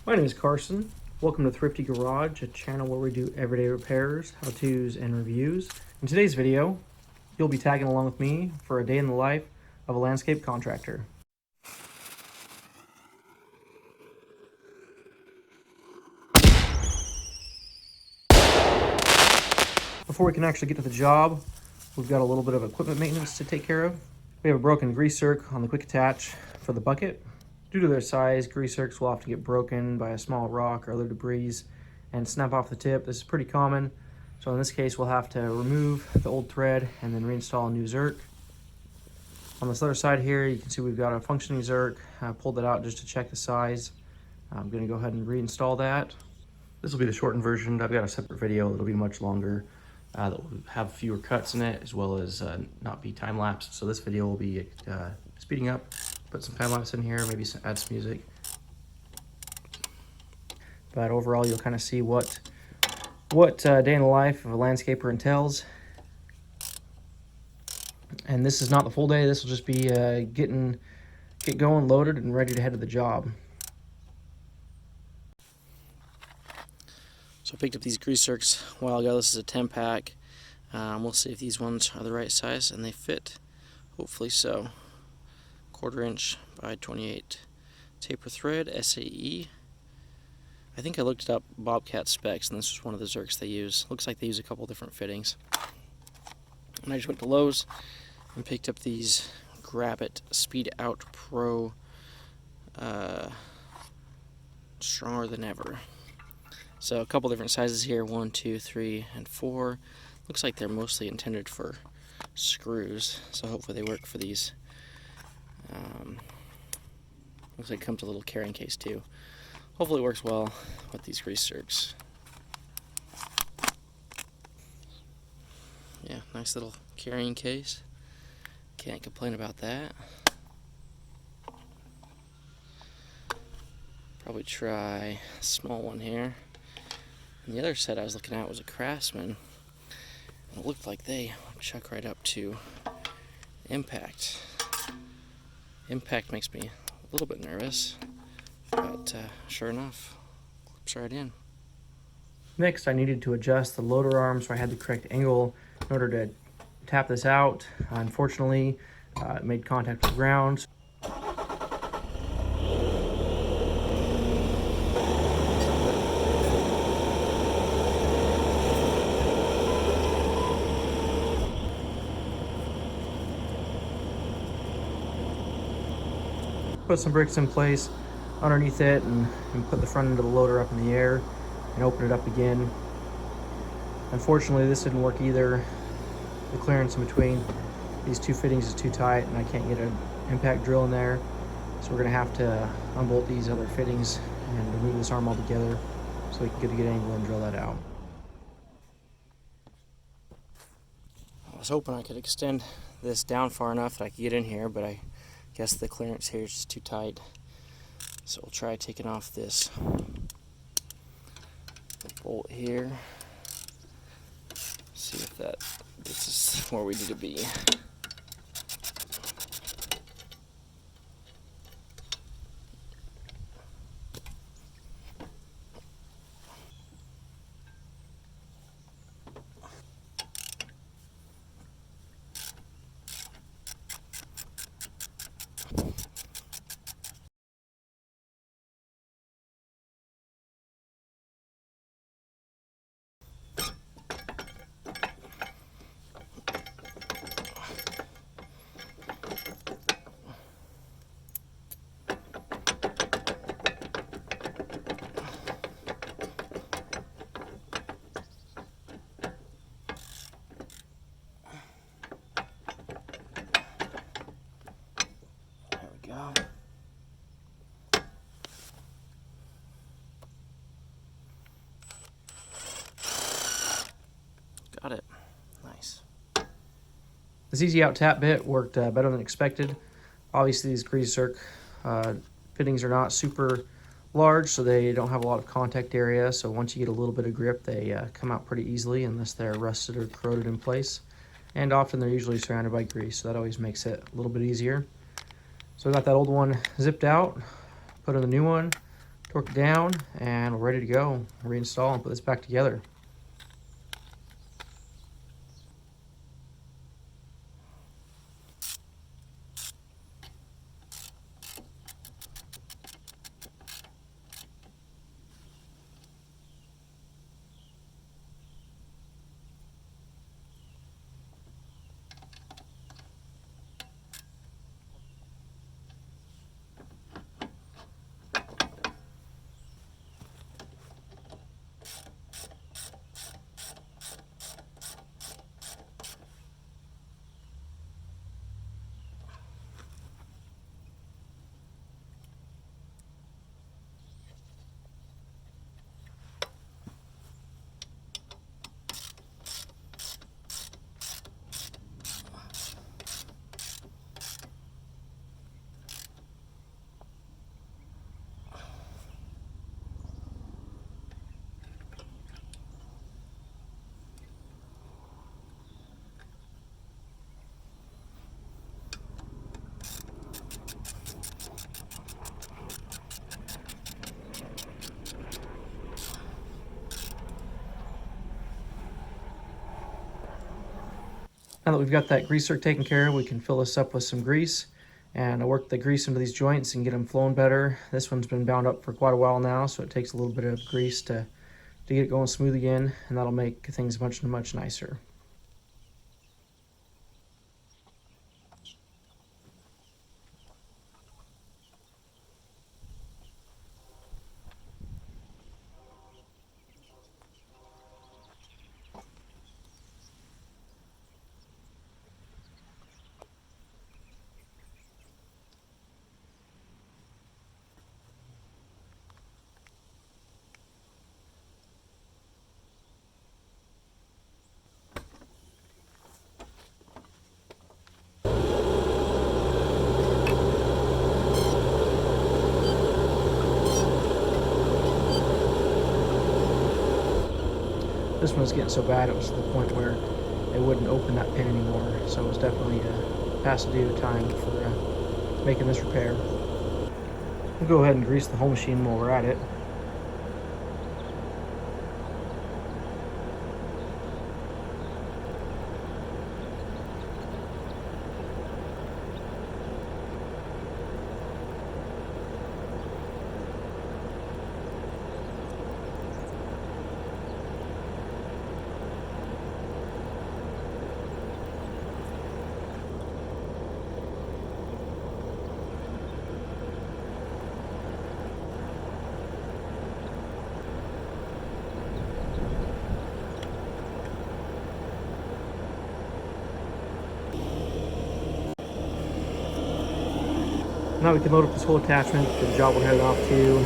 My name is Carson. Welcome to Thrifty Garage, a channel where we do everyday repairs, how-tos, and reviews. In today's video, you'll be tagging along with me for a day in the life of a landscape contractor. Before we can actually get to the job, we've got a little bit of equipment maintenance to take care of. We have a broken grease zerk on the quick attach for the bucket. Due to their size, grease zerks will have to get broken by a small rock or other debris and snap off the tip. This is pretty common. So in this case, we'll have to remove the old thread and then reinstall a new zerk. On this other side here, you can see we've got a functioning zerk. I pulled it out just to check the size. I'm gonna go ahead and reinstall that. This will be the shortened version. I've got a separate video that'll be much longer, that will have fewer cuts in it, as well as not be time-lapsed. So this video will be speeding up, put some time-lapse in here, maybe add some music. But overall, you'll kind of see what day in the life of a landscaper entails. And this is not the full day. This will just be get going, loaded, and ready to head to the job. So I picked up these grease zerks a while ago. This is a 10-pack. We'll see if these ones are the right size and they fit. Hopefully so. 1/4 inch by 28 taper thread, SAE. I think I looked up Bobcat specs, and this was one of the zerks they use. Looks like they use a couple different fittings. And I just went to Lowe's and picked up these Grab It Speed Out Pro, stronger than ever. So a couple different sizes here, 1, 2, 3, and 4. Looks like they're mostly intended for screws, so hopefully they work for these. Looks like it comes with a little carrying case too. Hopefully it works well with these grease zerks. Yeah, nice little carrying case. Can't complain about that. Probably try a small one here. And the other set I was looking at was a Craftsman. It looked like they chuck right up to impact. Impact makes me a little bit nervous, but sure enough, clips right in. Next, I needed to adjust the loader arm, so I had the correct angle in order to tap this out. Unfortunately, it made contact with the ground. Put some bricks in place underneath it and put the front end of the loader up in the air and open it up again. Unfortunately, this didn't work either. The clearance in between these two fittings is too tight and I can't get an impact drill in there. So we're gonna have to unbolt these other fittings and remove this arm altogether so we can get a good angle and drill that out. I was hoping I could extend this down far enough that I could get in here, but I guess the clearance here is just too tight. So we'll try taking off this bolt here. See if that gets us where we need to be. Go. Got it. Nice. This easy out tap bit worked better than expected. Obviously these grease zerk fittings are not super large, so they don't have a lot of contact area. So once you get a little bit of grip, they come out pretty easily unless they're rusted or corroded in place. And often they're usually surrounded by grease, so that always makes it a little bit easier. So I got that old one zipped out, put in the new one, torque down, and we're ready to go. Reinstall and put this back together. Now that we've got that grease zerk taken care of, we can fill this up with some grease and work the grease into these joints and get them flowing better. This one's been bound up for quite a while now, so it takes a little bit of grease to get it going smooth again, and that'll make things much nicer. This one was getting so bad it was to the point where it wouldn't open that pin anymore, so it was definitely past due time for making this repair. We'll go ahead and grease the whole machine while we're at it. Now we can load up this whole attachment for the job we're headed off to.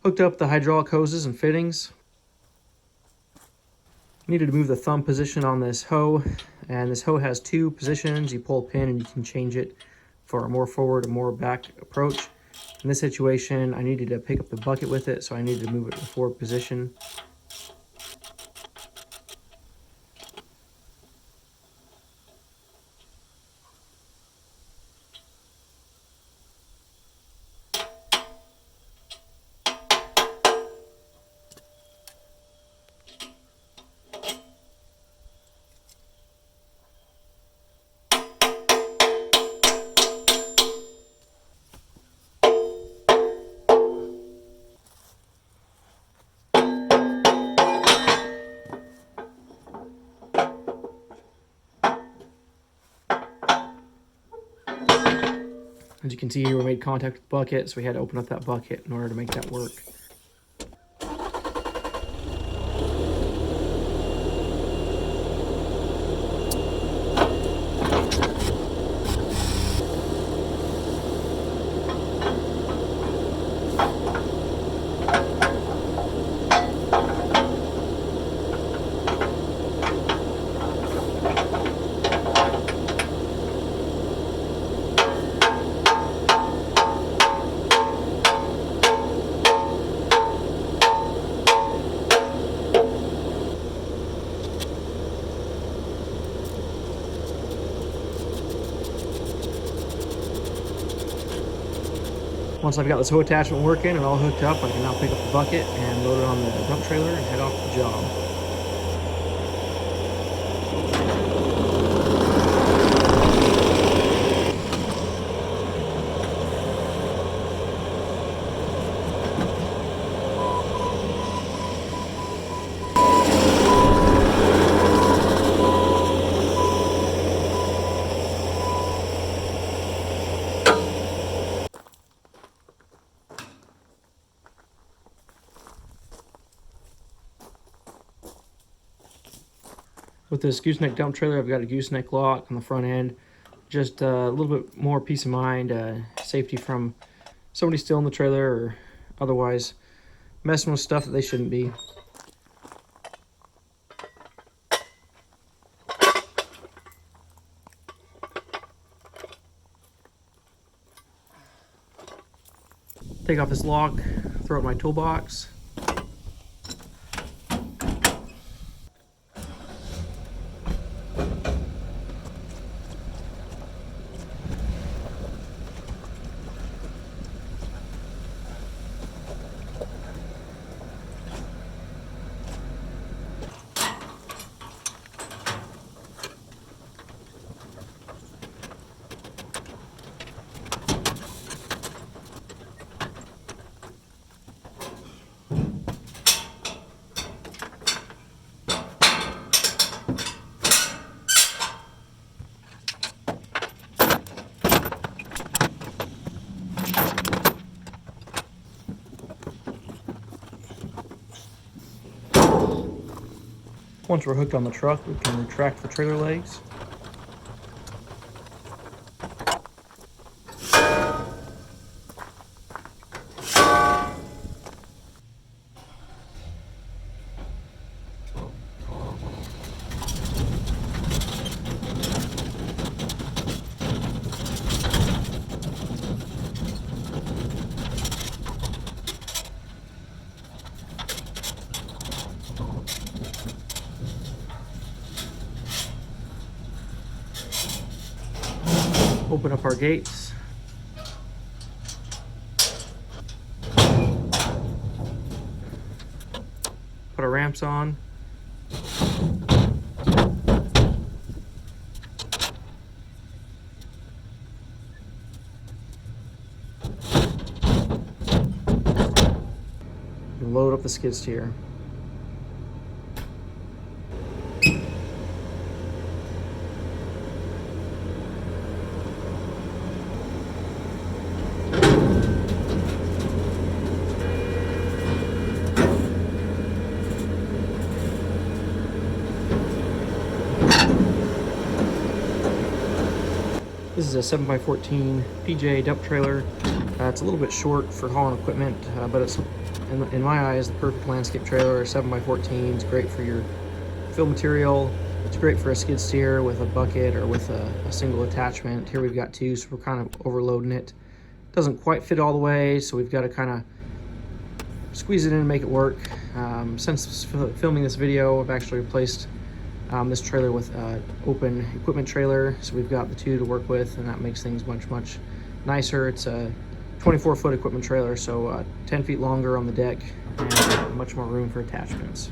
Hooked up the hydraulic hoses and fittings. Needed to move the thumb position on this hoe, and this hoe has two positions. You pull a pin and you can change it for a more forward or more back approach. In this situation, I needed to pick up the bucket with it, so I needed to move it to the forward position. As you can see here, we made contact with the bucket, so we had to open up that bucket in order to make that work. Once I've got this hoe attachment working and all hooked up, I can now pick up the bucket and load it on the dump trailer and head off to the job. With this gooseneck dump trailer, I've got a gooseneck lock on the front end. Just a little bit more peace of mind, safety from somebody stealing the trailer or otherwise messing with stuff that they shouldn't be. Take off this lock, throw it in my toolbox. Once we're hooked on the truck, we can retract the trailer legs. Open up our gates. Put our ramps on. And load up the skid steer. This is a 7x14 PJ dump trailer. It's a little bit short for hauling equipment, but it's, in my eyes, the perfect landscape trailer. 7x14 is great for your fill material. It's great for a skid steer with a bucket or with a single attachment. Here we've got two, so we're kind of overloading it. Doesn't quite fit all the way, so we've got to kind of squeeze it in and make it work. Since filming this video, I've actually replaced this trailer with open equipment trailer, so we've got the two to work with, and that makes things much nicer. It's a 24-foot equipment trailer, so 10 feet longer on the deck and much more room for attachments.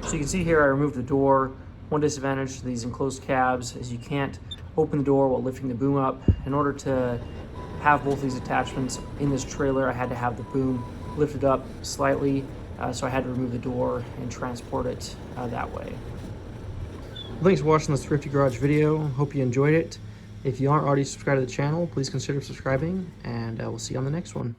So you can see here I removed the door. One disadvantage to these enclosed cabs is you can't open the door while lifting the boom up. In order to have both these attachments in this trailer, I had to have the boom lifted up slightly, so I had to remove the door and transport it that way. Thanks for watching this Thrifty Garage video. Hope you enjoyed it. If you aren't already subscribed to the channel, please consider subscribing, and we'll see you on the next one.